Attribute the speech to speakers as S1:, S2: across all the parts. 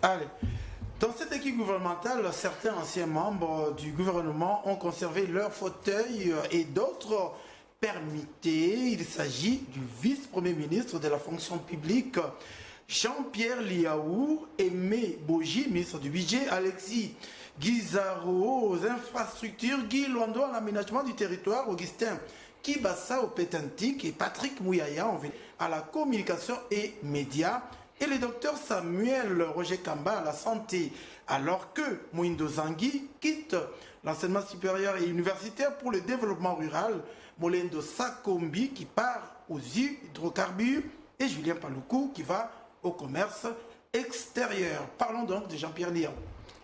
S1: Allez. Dans cette équipe gouvernementale, certains anciens membres du gouvernement ont conservé leur fauteuil et d'autres permittés. Il s'agit du vice-premier ministre de la fonction publique, Jean-Pierre Liaou, Aimé Boji, ministre du budget, Alexis Guizaro aux infrastructures, Guy Londo à l'aménagement du territoire, Augustin Kibassa au Pétantique et Patrick Mouyaya à la communication et médias, et le docteur Samuel Roger Kamba à la santé, alors que Mouindo Zangui quitte l'enseignement supérieur et universitaire pour le développement rural, Molendo Sakombi qui part aux hydrocarbures et Julien Paloukou qui va au commerce extérieur. Parlons donc de Jean-Pierre Liaou.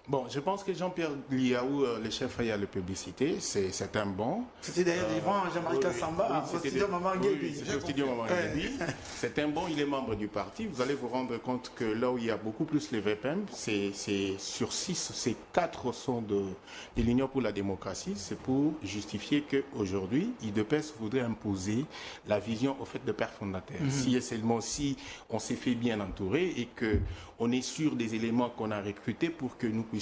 S2: Bon, je pense que Jean-Pierre Liaou, le chef à la publicité, c'est un bon.
S1: C'était d'ailleurs devant Jean-Marie Samba, au studio Maman Guébi.
S2: C'était au studio Maman Guébi. C'est un bon, il est membre du parti. Vous allez vous rendre compte que là où il y a beaucoup plus les VPM, c'est sur 6, c'est 4 sont de l'Union pour la démocratie. C'est pour justifier qu'aujourd'hui, IDPS voudrait imposer la vision au fait de père fondateur. Si et seulement si on s'est fait bien entourer et qu'on est sûr des éléments qu'on a recrutés pour que nous puissions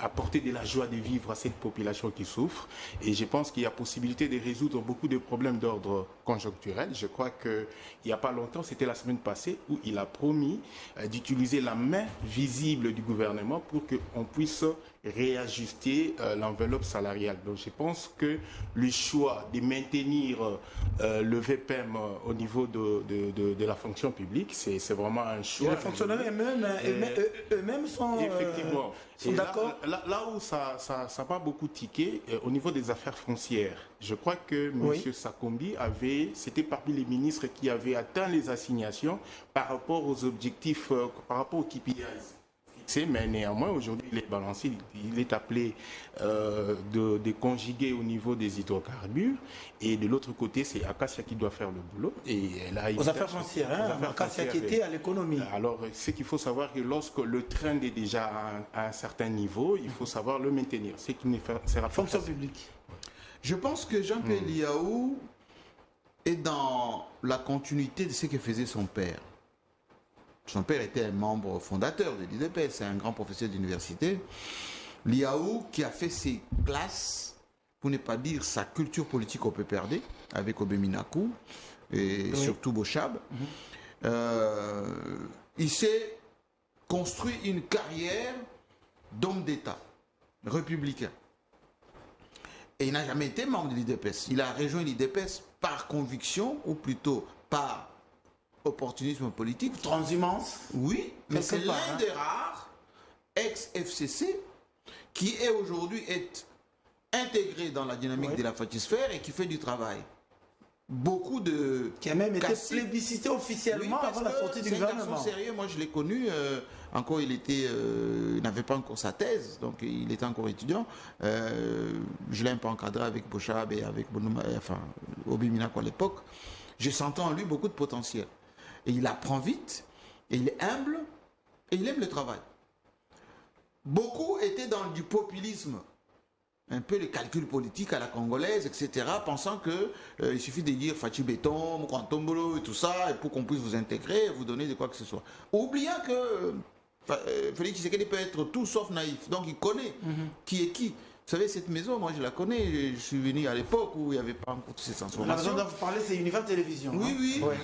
S2: apporter de la joie de vivre à cette population qui souffre. Et je pense qu'il y a possibilité de résoudre beaucoup de problèmes d'ordre conjoncturel. Je crois qu'il n'y a pas longtemps, c'était la semaine passée, où il a promis d'utiliser la main visible du gouvernement pour qu'on puisse réajuster l'enveloppe salariale. Donc je pense que le choix de maintenir le VPM au niveau de la fonction publique, c'est vraiment un choix.
S1: Et les fonctionnaires eux-mêmes sont,
S2: effectivement.
S1: Sont d'accord.
S2: Là où ça va beaucoup tiquer, au niveau des affaires foncières, je crois que M. Sakombi c'était parmi les ministres qui avaient atteint les assignations par rapport aux objectifs, par rapport aux KPIs. Mais néanmoins, aujourd'hui, il est balancé, il est appelé de conjuguer au niveau des hydrocarbures. Et de l'autre côté, c'est Acacia qui doit faire le boulot. Et
S1: aux affaires foncières, Acacia qui était à l'économie.
S2: Alors, ce qu'il faut savoir, que lorsque le train est déjà à un certain niveau, il faut savoir le maintenir. Ce qui ne sera pas
S1: fonction publique.
S3: Je pense que Jean-Pierre Liaou est dans la continuité de ce que faisait son père. Son père était un membre fondateur de l'IDPS, c'est un grand professeur d'université. Liaou qui a fait ses classes, pour ne pas dire sa culture politique au PPRD, avec Obeminakou et surtout Bochab. Il s'est construit une carrière d'homme d'État, républicain. Et il n'a jamais été membre de l'IDPS. Il a rejoint l'IDPS par conviction, ou plutôt par opportunisme politique.
S1: Transhumance.
S3: Oui, mais c'est l'un des rares ex-FCC qui est aujourd'hui intégré dans la dynamique de la fatisphère et qui fait du travail. Beaucoup de...
S1: Qui a même été plébiscité officiellement avant la sortie du gouvernement.
S3: C'est un garçon sérieux, moi je l'ai connu, encore il n'avait pas encore sa thèse, donc il était encore étudiant. Je l'ai un peu encadré avec Bochab et avec Obi Minako à l'époque. Je sentais en lui beaucoup de potentiel. Et il apprend vite, et il est humble, et il aime le travail. Beaucoup étaient dans du populisme, un peu les calculs politiques à la congolaise, etc., pensant qu'il suffit de dire Fachi Béton, Moukantombolo et tout ça, et pour qu'on puisse vous intégrer, vous donner de quoi que ce soit. Oubliant que Félix Tshisekedi peut être tout sauf naïf, donc il connaît qui est qui. Vous savez, cette maison, moi je la connais, je suis venu à l'époque où il n'y avait pas encore toutes ces transformations.
S1: La maison dont vous parlez, c'est Univers Télévision.
S3: Oui, oui. Ouais.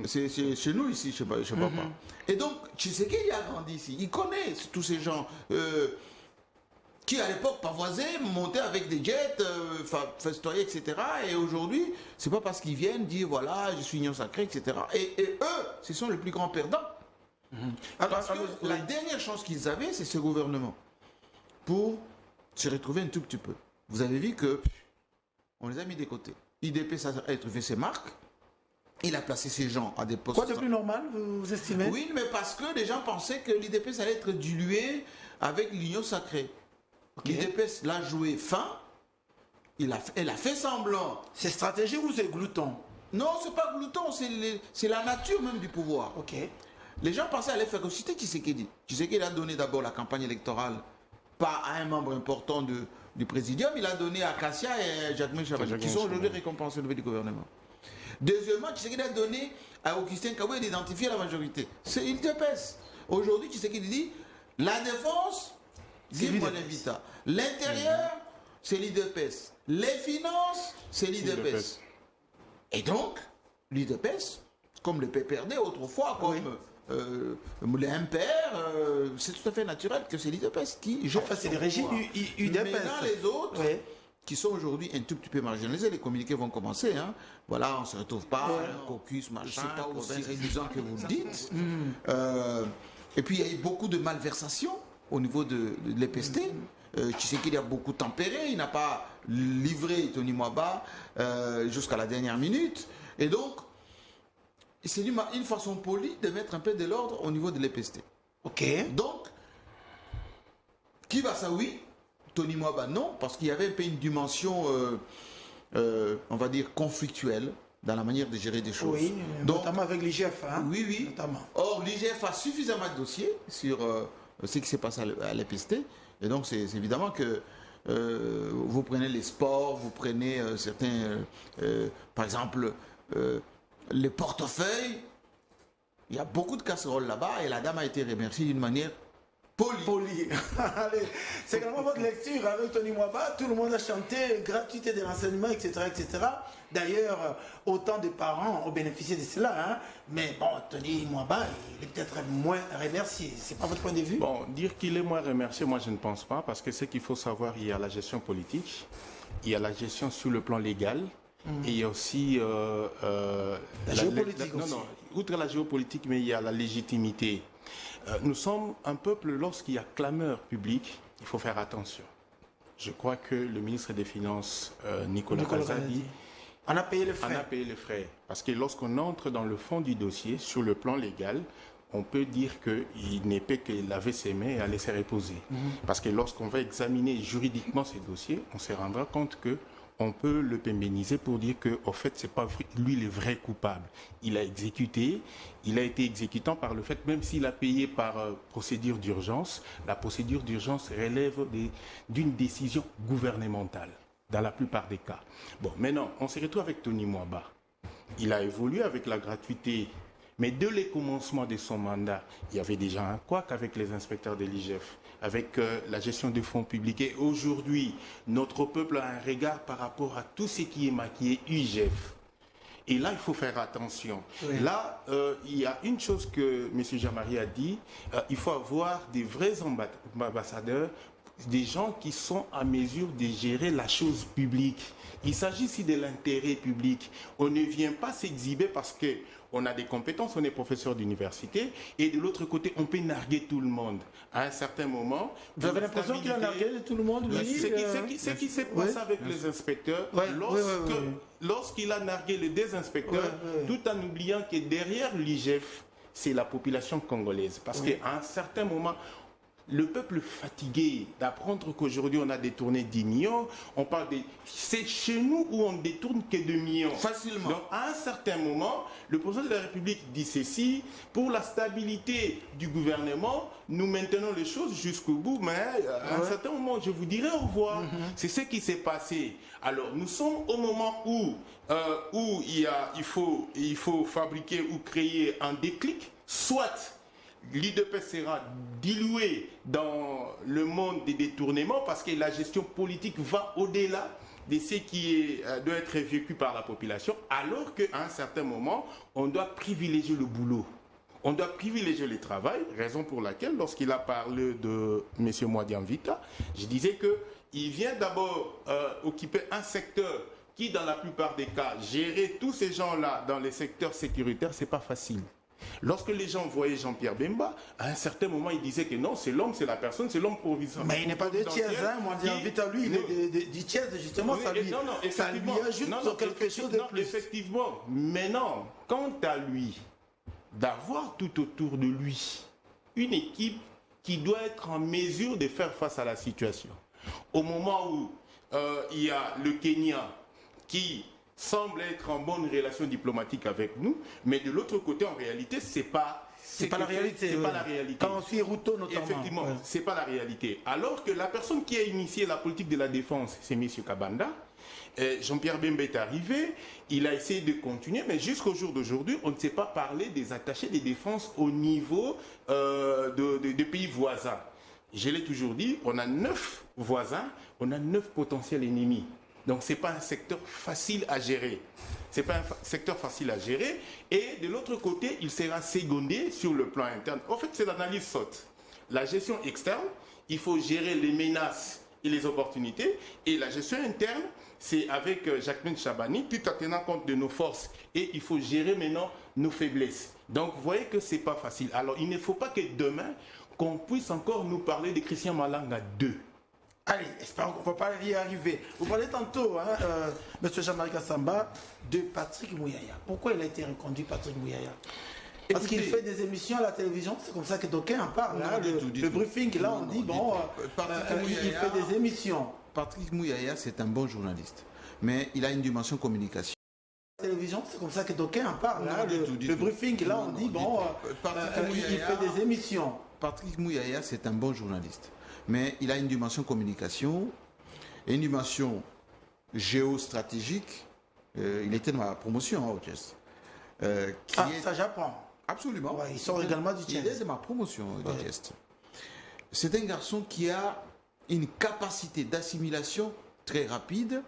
S3: C'est chez nous ici, je ne sais pas. Et donc, Tshisekedi a grandi ici. Il connaît tous ces gens qui, à l'époque, pavoisaient, montaient avec des jets, festoyaient, etc. Et aujourd'hui, c'est pas parce qu'ils viennent dire, voilà, je suis union sacrée, etc. Et eux, ce sont les plus grands perdants. Parce que la dernière chance qu'ils avaient, c'est ce gouvernement. Pour se retrouver un tout petit peu. Vous avez vu que on les a mis de côté. IDPS a trouvé ses marques. Il a placé ces gens à des postes...
S1: Quoi de plus normal, vous estimez?
S3: Oui, mais parce que les gens pensaient que l'IDPS allait être dilué avec l'union sacrée. L'IDPS l'a joué fin, elle a fait semblant.
S1: C'est stratégique ou c'est glouton?
S3: Non, c'est pas glouton, c'est la nature même du pouvoir.
S1: Ok.
S3: Les gens pensaient à l'efficacité de Tshisekedi. Tshisekedi a donné d'abord la campagne électorale, pas à un membre important du présidium, il a donné à Kassia et Jacques Chabal, qui sont aujourd'hui récompensés au niveau du gouvernement. Deuxièmement, Tshisekedi a donné à Augustin Kaboué d'identifier la majorité. C'est l'IDPS. Aujourd'hui, tu sais qu'il dit, la défense, c'est l'Invita. L'intérieur, c'est l'IDPS. Les finances, c'est l'IDPS. Et donc, l'IDPS, comme le PPRD autrefois, comme les MPR, c'est tout à fait naturel que c'est l'IDPS qui gère.
S1: Enfin, c'est les régimes UDPS.
S3: Maintenant, les autres, qui sont aujourd'hui un tout petit peu marginalisés, les communiqués vont commencer. Hein. Voilà, on ne se retrouve pas, caucus, machin,
S1: pas aussi
S3: réduisant que vous le dites. Et puis, il y a eu beaucoup de malversations au niveau de l'EPST. Tu sais qu'il a beaucoup tempéré, il n'a pas livré Tony Mwaba jusqu'à la dernière minute. Et donc, c'est une façon polie de mettre un peu de l'ordre au niveau de l'EPST.
S1: Ok.
S3: Donc, Kibasaoui, Tony Mwaba non, parce qu'il y avait un peu une dimension, on va dire, conflictuelle dans la manière de gérer des choses.
S1: Oui, donc, notamment avec l'IGF. Hein,
S3: oui.
S1: Notamment.
S3: Or, l'IGF a suffisamment de dossiers sur ce qui s'est passé à l'EPST. Et donc, c'est évidemment que vous prenez les sports, vous prenez certains, par exemple, les portefeuilles. Il y a beaucoup de casseroles là-bas et la dame a été remerciée d'une manière polie.
S1: Allez, c'est également votre lecture avec Tony Mwaba. Tout le monde a chanté gratuité de l'enseignement, etc., etc. D'ailleurs, autant de parents ont bénéficié de cela. Hein. Mais bon, Tony Mwaba, il est peut-être moins remercié. C'est pas votre point de vue?
S2: Bon, dire qu'il est moins remercié, moi je ne pense pas, parce que ce qu'il faut savoir, il y a la gestion politique, il y a la gestion sur le plan légal, et il y a aussi
S1: la géopolitique aussi.
S2: Non, outre la géopolitique, mais il y a la légitimité. Nous sommes un peuple, lorsqu'il y a clameur publique, il faut faire attention. Je crois que le ministre des Finances, Nicolas Kazadi,
S1: on a payé les frais.
S2: On a payé les frais. Parce que lorsqu'on entre dans le fond du dossier, sur le plan légal, on peut dire qu'il n'est pas que laver ses mains et aller se reposer. Parce que lorsqu'on va examiner juridiquement ces dossiers, on se rendra compte que on peut le pénaliser pour dire qu'au fait, c'est pas lui le vrai coupable. Il a exécuté, il a été exécutant par le fait, même s'il a payé par procédure d'urgence, la procédure d'urgence relève d'une décision gouvernementale, dans la plupart des cas. Bon, maintenant, on se retrouve avec Tony Mwaba. Il a évolué avec la gratuité, mais dès le commencement de son mandat, il y avait déjà un couac avec les inspecteurs de l'IGF, avec la gestion des fonds publics. Et aujourd'hui, notre peuple a un regard par rapport à tout ce qui est maquillé IGF. Et là, il faut faire attention. Oui. Là, il y a une chose que M. Jean-Marie a dit, il faut avoir des vrais ambassadeurs, des gens qui sont à mesure de gérer la chose publique. Il s'agit ici de l'intérêt public. On ne vient pas s'exhiber parce qu'on a des compétences, on est professeur d'université, et de l'autre côté, on peut narguer tout le monde. À un certain moment...
S1: Vous avez l'impression qu'il a nargué tout le monde, oui.
S2: Ce qui s'est passé avec les inspecteurs, lorsqu'il a nargué les deux inspecteurs, tout en oubliant que derrière l'IGF, c'est la population congolaise. Parce qu'à un certain moment... Le peuple fatigué d'apprendre qu'aujourd'hui on a détourné 10 millions, on parle de... C'est chez nous où on détourne que 2 millions.
S3: Facilement.
S2: Donc à un certain moment, le président de la République dit ceci, pour la stabilité du gouvernement, nous maintenons les choses jusqu'au bout, mais à un certain moment, je vous dirai au revoir. C'est ce qui s'est passé. Alors nous sommes au moment où il faut fabriquer ou créer un déclic, soit... l'IDPS sera dilué dans le monde des détournements parce que la gestion politique va au-delà de ce qui doit être vécu par la population, alors qu'à un certain moment, on doit privilégier le boulot. On doit privilégier le travail, raison pour laquelle, lorsqu'il a parlé de M. Mwadiamvita, je disais qu'il vient d'abord occuper un secteur qui, dans la plupart des cas, gérer tous ces gens-là dans les secteurs sécuritaires, ce n'est pas facile. Lorsque les gens voyaient Jean-Pierre Bemba, à un certain moment, ils disaient que non, c'est l'homme, c'est la personne, c'est l'homme provisoire.
S1: Mais il n'est pas de Thiès, hein, Mwadiamvita, lui, il est du Thiès, justement, ça lui ajoute quelque chose de plus.
S2: Effectivement, mais non, quant à lui, d'avoir tout autour de lui une équipe qui doit être en mesure de faire face à la situation. Au moment où il y a le Kenya qui... semble être en bonne relation diplomatique avec nous, mais de l'autre côté, en réalité, c'est pas
S1: la réalité.
S2: C'est pas la réalité.
S1: Quand on suit Ruto notamment.
S2: Effectivement, c'est pas la réalité. Alors que la personne qui a initié la politique de la défense, c'est M. Kabanda, Jean-Pierre Bemba est arrivé, il a essayé de continuer, mais jusqu'au jour d'aujourd'hui, on ne sait pas parler des attachés des défenses au niveau des pays voisins. Je l'ai toujours dit, on a 9 voisins, on a 9 potentiels ennemis. Donc ce n'est pas un secteur facile à gérer. Ce n'est pas un secteur facile à gérer. Et de l'autre côté, il sera secondé sur le plan interne. En fait, cette analyse saute. La gestion externe, il faut gérer les menaces et les opportunités. Et la gestion interne, c'est avec Jacqueline Chabani, tout en tenant compte de nos forces. Et il faut gérer maintenant nos faiblesses. Donc vous voyez que ce n'est pas facile. Alors il ne faut pas que demain, qu'on puisse encore nous parler de Christian Malanga 2.
S1: Allez, espérons qu'on ne va pas y arriver. Vous parlez tantôt, M. Jean-Marie Kassamba, de Patrick Mouyaya. Pourquoi il a été reconduit, Patrick Mouyaya? Parce qu'il fait des émissions à la télévision, c'est comme ça que d'aucuns en parlent. Le briefing, là, on dit, bon, il fait des émissions.
S3: Patrick Mouyaya, c'est un bon journaliste, mais il a une dimension communication.
S1: La télévision, c'est comme ça que d'aucuns en parlent. Le briefing, là, on dit, bon, il fait des émissions.
S3: Patrick Mouyaya, c'est un bon journaliste, mais il a une dimension communication et une dimension géostratégique. Il était dans ma promotion au Chess.
S1: Ça j'apprends.
S3: Absolument.
S1: Ouais, il sort également du Chess.
S3: Il est de ma promotion du Chess. C'est un garçon qui a une capacité d'assimilation très rapide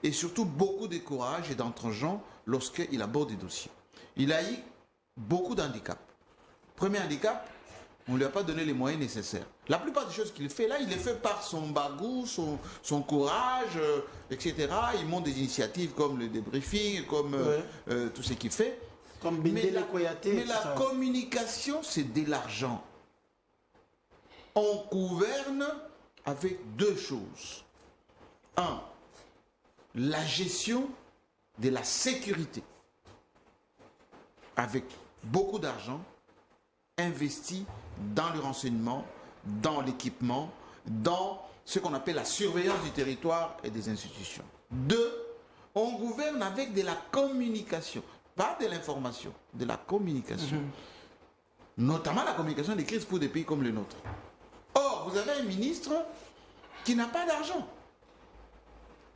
S3: et surtout beaucoup de courage et d'entregent lorsqu'il aborde des dossiers. Il a eu beaucoup d'handicaps. Premier handicap, on ne lui a pas donné les moyens nécessaires. La plupart des choses qu'il fait là, il les fait par son bagou, son courage, etc. Il monte des initiatives comme le débriefing, comme tout ce qu'il fait.
S1: Comme Bindele Koyate.
S3: Mais la communication, c'est de l'argent. On gouverne avec deux choses. Un, la gestion de la sécurité. Avec beaucoup d'argent investi dans le renseignement, dans l'équipement, dans ce qu'on appelle la surveillance du territoire et des institutions. Deux, on gouverne avec de la communication, pas de l'information, de la communication. Notamment la communication des crises pour des pays comme le nôtre. Or, vous avez un ministre qui n'a pas d'argent.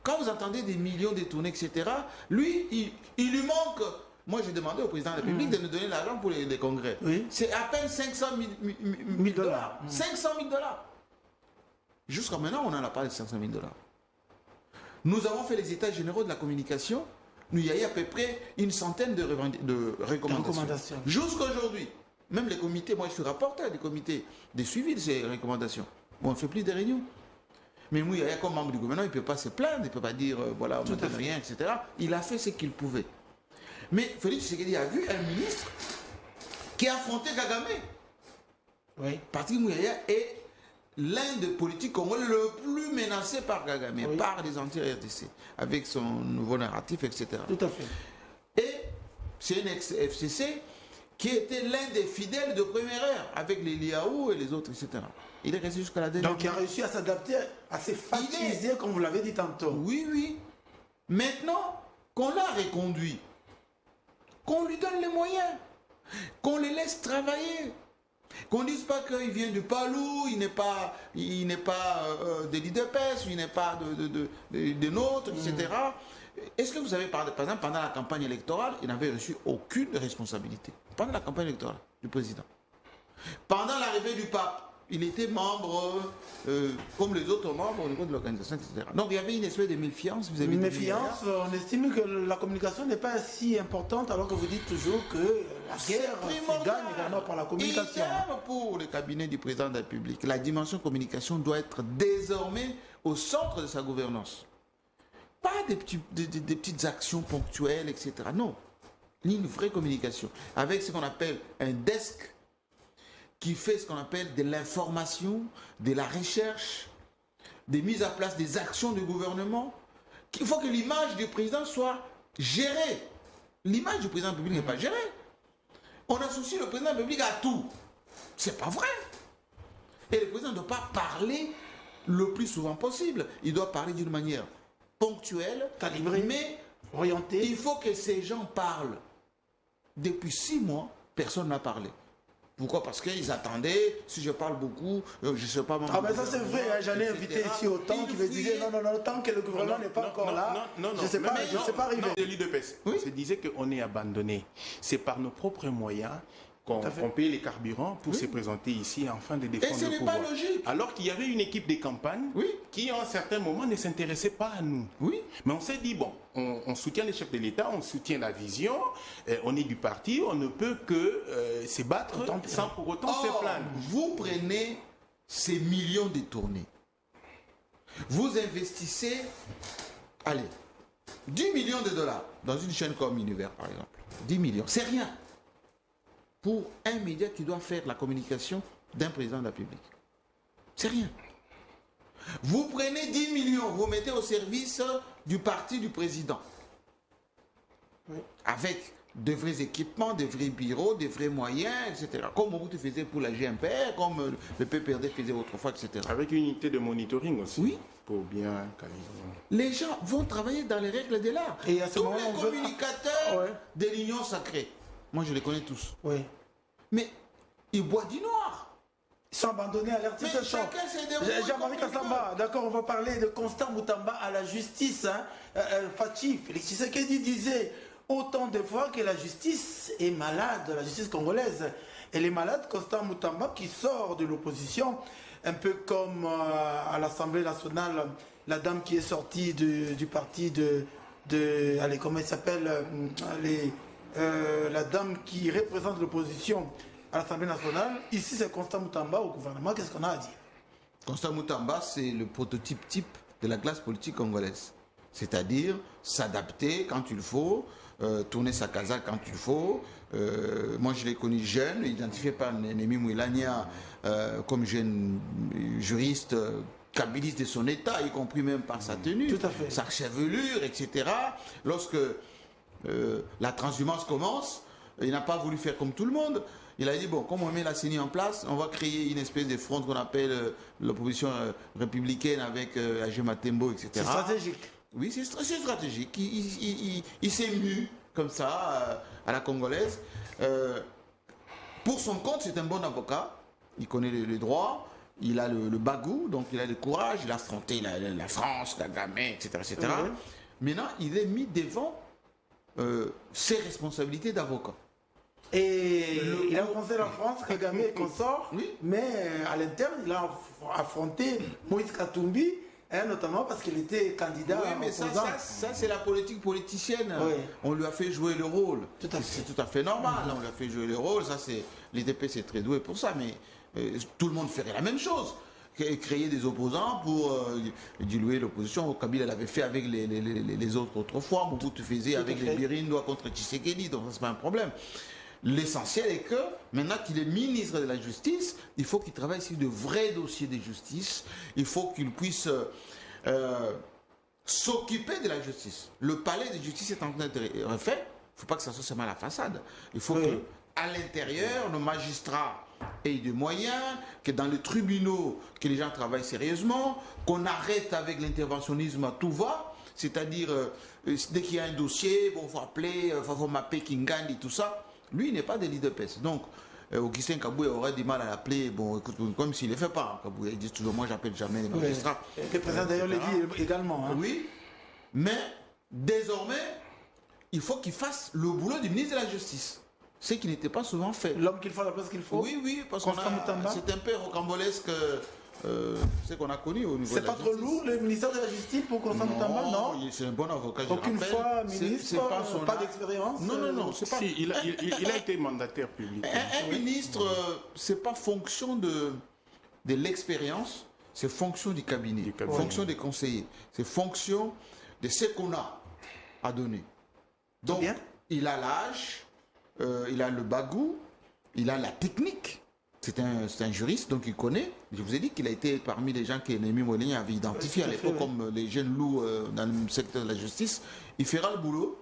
S3: Quand vous entendez des millions détournés, etc., lui, il lui manque... Moi, j'ai demandé au président de la République de nous donner l'argent pour les congrès. Oui. C'est à peine 500 000 dollars. 500 000 dollars. Jusqu'à maintenant, on n'en a pas de 500 000 dollars. Nous avons fait les états généraux de la communication. Il y a eu à peu près une centaine de recommandations. Jusqu'à aujourd'hui, même les comités, moi je suis rapporteur des comités de suivi de ces recommandations. On ne fait plus de réunions. Mais Mouyaya, comme membre du gouvernement, il ne peut pas se plaindre, il ne peut pas dire, voilà, on ne donne rien, etc. Il a fait ce qu'il pouvait. Mais Félix Tshisekedi a vu un ministre qui a affronté Kagame. Oui. Patrick Mouyaya est l'un des politiques congolais le plus menacé par Kagame, par les anti-RDC, avec son nouveau narratif, etc.
S1: Tout à fait.
S3: Et c'est un ex-FCC qui était l'un des fidèles de première heure, avec les Liaou et les autres, etc. Il est resté jusqu'à la dernière.
S1: Donc il a réussi à s'adapter, à se factiser, comme vous l'avez dit tantôt.
S3: Oui, oui. Maintenant qu'on l'a reconduit, qu'on lui donne les moyens, qu'on les laisse travailler, qu'on ne dise pas qu'il vient du Palou, il n'est pas de l'IDPS, il n'est pas de nôtres, etc. Est-ce que vous savez, par exemple, pendant la campagne électorale, il n'avait reçu aucune responsabilité. Pendant la campagne électorale du président. Pendant l'arrivée du pape, il était membre, comme les autres membres au niveau de l'organisation, etc. Donc il y avait une espèce de méfiance vis-à-vis de
S1: méfiance, on estime que la communication n'est pas si importante, alors que vous dites toujours que la guerre se gagne également par la communication.
S3: Pour le cabinet du président de la République, la dimension communication doit être désormais au centre de sa gouvernance. Pas des petites actions ponctuelles, etc. Non, une vraie communication, avec ce qu'on appelle un desk qui fait ce qu'on appelle de l'information, de la recherche, des mises à place des actions du gouvernement. Il faut que l'image du président soit gérée. L'image du président de la République n'est pas gérée. On associe le président de la République à tout. C'est pas vrai. Et le président ne doit pas parler le plus souvent possible. Il doit parler d'une manière ponctuelle,
S1: calibrée,
S3: mais
S1: orientée.
S3: Il faut que ces gens parlent. Depuis 6 mois, personne n'a parlé. Pourquoi? Parce qu'ils attendaient, si je parle beaucoup, je ne sais pas...
S1: Ah mais ça c'est vrai, hein, j'en ai invité ici autant qui me disaient non, tant que le gouvernement n'est pas encore là, je ne sais pas, je ne sais pas arriver.
S2: On se disait qu'on est abandonné. C'est par nos propres moyens qu'on paye les carburants pour se présenter ici afin de défendre le pouvoir.
S3: Et ce n'est pas logique.
S2: Alors qu'il y avait une équipe de campagne qui, à un certain moment, ne s'intéressait pas à nous.
S3: Oui.
S2: Mais on s'est dit, bon, on soutient les chefs de l'État, on soutient la vision, on est du parti, on ne peut que se battre sans pour autant se plaindre.
S3: Vous prenez ces millions détournés. Vous investissez, allez, 10 millions de dollars dans une chaîne comme Univers, par exemple. 10 millions, c'est rien pour un média qui doit faire la communication d'un président de la République. C'est rien. Vous prenez 10 millions, vous mettez au service du parti du président. Oui. Avec de vrais équipements, de vrais bureaux, de vrais moyens, etc. Comme Mobutu faisait pour la GMPR, comme le PPRD faisait autrefois, etc.
S2: Avec une unité de monitoring aussi.
S3: Oui.
S2: Pour bien calibrer.
S3: Les gens vont travailler dans les règles de l'art. Et à ce tous les communicateurs de l'Union sacrée. Moi, je les connais tous.
S1: Oui.
S3: Mais ils boivent du noir.
S1: Ils sont abandonnés à leur titre. Jean-Marie Kassamba, d'accord, on va parler de Constant Moutamba à la justice. Hein. Fachi, Félix Tshisekedi disait autant de fois que la justice est malade, la justice congolaise. Elle est malade, Constant Moutamba, qui sort de l'opposition, un peu comme à l'Assemblée nationale, la dame qui est sortie du parti allez, comment elle s'appelle la dame qui représente l'opposition à l'Assemblée nationale. Ici, c'est Constant Moutamba au gouvernement. Qu'est-ce qu'on a à dire?
S3: Constant Moutamba, c'est le prototype type de la classe politique congolaise. C'est-à-dire s'adapter quand il faut, tourner sa casaque quand il faut. Moi, je l'ai connu jeune, identifié par Némi Mouilania comme jeune juriste kabiliste de son état, y compris même par sa tenue,
S1: tout à fait,
S3: sa chevelure, etc. Lorsque la transhumance commence, il n'a pas voulu faire comme tout le monde. Il a dit, bon, comme on met la CENI en place, on va créer une espèce de front qu'on appelle l'opposition républicaine avec Agema Tembo, etc.
S1: C'est stratégique.
S3: Oui, c'est stratégique. Il s'est mu comme ça à la congolaise. Pour son compte, c'est un bon avocat. Il connaît le droit. Il a le bagou, donc il a le courage. Il a affronté la France, Kagame, etc. etc. Maintenant, il est mis devant ses responsabilités d'avocat.
S1: Et il a affronté la France, Kagame et consort, mais à l'interne, il a affronté Moïse Katumbi, notamment parce qu'il était candidat.
S3: Oui, mais ça c'est la politique politicienne. Oui. On lui a fait jouer le rôle. C'est tout à fait normal. On lui a fait jouer le rôle. Ça, l'IDP, c'est très doué pour ça, mais tout le monde ferait la même chose. Créer des opposants pour diluer l'opposition. Kabila l'avait fait avec les autres autrefois. Mobutu faisait avec les Birindois contre Tshisekedi, donc ça, c'est pas un problème. L'essentiel est que, maintenant qu'il est ministre de la Justice, il faut qu'il travaille sur de vrais dossiers de justice. Il faut qu'il puisse s'occuper de la justice. Le palais de justice est en train d'être refait. Il ne faut pas que ça soit seulement la façade. Il faut que, à l'intérieur, nos magistrats aient des moyens, que dans les tribunaux, que les gens travaillent sérieusement, qu'on arrête avec l'interventionnisme à tout va. C'est-à-dire, dès qu'il y a un dossier, bon, il faut appeler, il faut mapper Kingandi, tout ça. Lui, il n'est pas de l'IDPS. Donc, Augustin Kaboué aurait du mal à l'appeler, bon, écoute, comme s'il ne le fait pas. Kaboué, il dit toujours, moi, j'appelle jamais les magistrats.
S1: Le président d'ailleurs le dit également. Hein.
S3: Oui, mais désormais, il faut qu'il fasse le boulot du ministre de la Justice. Ce qui n'était pas souvent fait.
S1: L'homme qu'il faut à la place qu'il faut.
S3: Oui, parce que c'est un peu rocambolesque. Ce qu'on a connu au niveau de la justice.
S1: C'est pas trop lourd le ministère de la Justice pour Constant Moutamba, non?
S3: C'est un bon avocat,
S1: aucune fois ministre, pas d'expérience.
S2: Non, c'est pas... Si, il a été mandataire public.
S3: Un ministre, c'est pas fonction de l'expérience, c'est fonction du cabinet, fonction des conseillers, c'est fonction de ce qu'on a à donner. Donc, il a l'âge, il a le bagou, il a la technique. C'est un juriste, donc il connaît. Je vous ai dit qu'il a été parmi les gens que Némi Mouilania avait identifié à l'époque comme les jeunes loups dans le secteur de la justice. Il fera le boulot,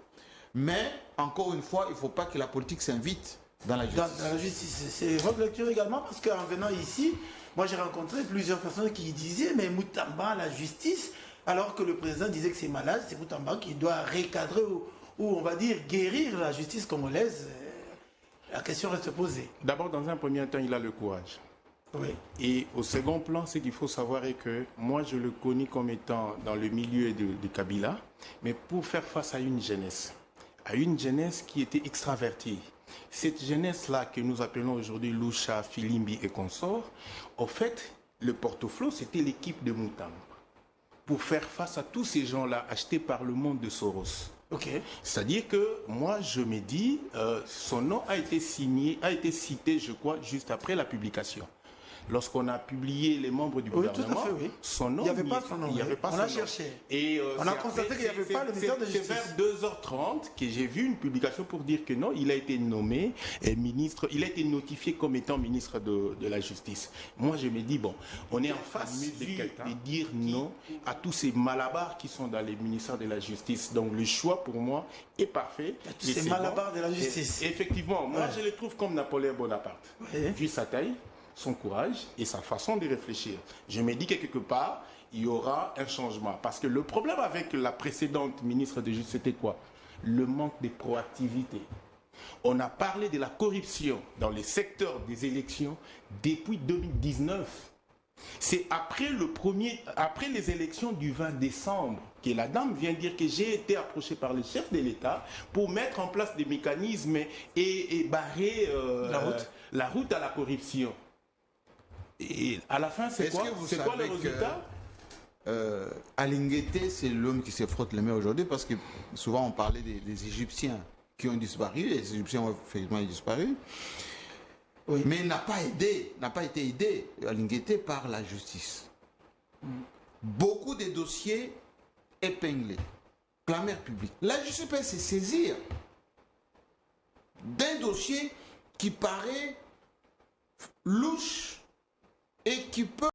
S3: mais encore une fois, il ne faut pas que la politique s'invite dans la justice.
S1: Dans la justice, c'est votre lecture également, parce qu'en venant ici, moi j'ai rencontré plusieurs personnes qui disaient, mais Moutamba, la justice, alors que le président disait que c'est malade, c'est Moutamba qui doit recadrer ou on va dire guérir la justice congolaise. La question reste posée.
S2: D'abord, dans un premier temps, il a le courage.
S1: Oui.
S2: Et au second plan, ce qu'il faut savoir est que moi, je le connais comme étant dans le milieu de Kabila, mais pour faire face à une jeunesse qui était extravertie. Cette jeunesse-là que nous appelons aujourd'hui Lucha, Filimbi et consorts, au fait, le porte-flot, c'était l'équipe de Moutam. Pour faire face à tous ces gens-là achetés par le monde de Soros.
S1: Okay.
S2: C'est-à-dire que moi, je me dis, son nom a été cité, je crois, juste après la publication. Lorsqu'on a publié les membres du gouvernement,
S1: tout à fait, oui.
S2: Son nom,
S1: il n'y avait pas son nom.
S2: Il n'y avait pas
S1: on
S2: son
S1: l'a
S2: nom.
S1: cherché.
S2: Et
S1: on a constaté qu'il n'y avait pas le ministère de la Justice.
S2: C'est vers 2h30 que j'ai vu une publication pour dire que non, il a été nommé ministre, il a été notifié comme étant ministre de la Justice. Moi, je me dis, bon, on est en face de dire non à tous ces malabars qui sont dans les ministères de la Justice. Donc, le choix, pour moi, est parfait.
S1: Tous ces malabars de la justice.
S2: Et effectivement, moi, je les trouve comme Napoléon Bonaparte. Vu sa taille, son courage et sa façon de réfléchir. Je me dis que quelque part, il y aura un changement. Parce que le problème avec la précédente ministre de Justice, c'était quoi? Le manque de proactivité. On a parlé de la corruption dans les secteurs des élections depuis 2019. C'est après les élections du 20 décembre que la dame vient dire que j'ai été approchée par le chef de l'État pour mettre en place des mécanismes et barrer la route à la corruption. Et à la fin, c'est quoi le résultat?
S3: Alingueté, c'est l'homme qui se frotte les mains aujourd'hui parce que souvent on parlait des Égyptiens qui ont disparu. Les Égyptiens ont effectivement disparu. Oui. Mais n'a pas été aidé Alingueté par la justice. Beaucoup de dossiers épinglés. Clameur publique. La justice peut se saisir d'un dossier qui paraît louche et qui peut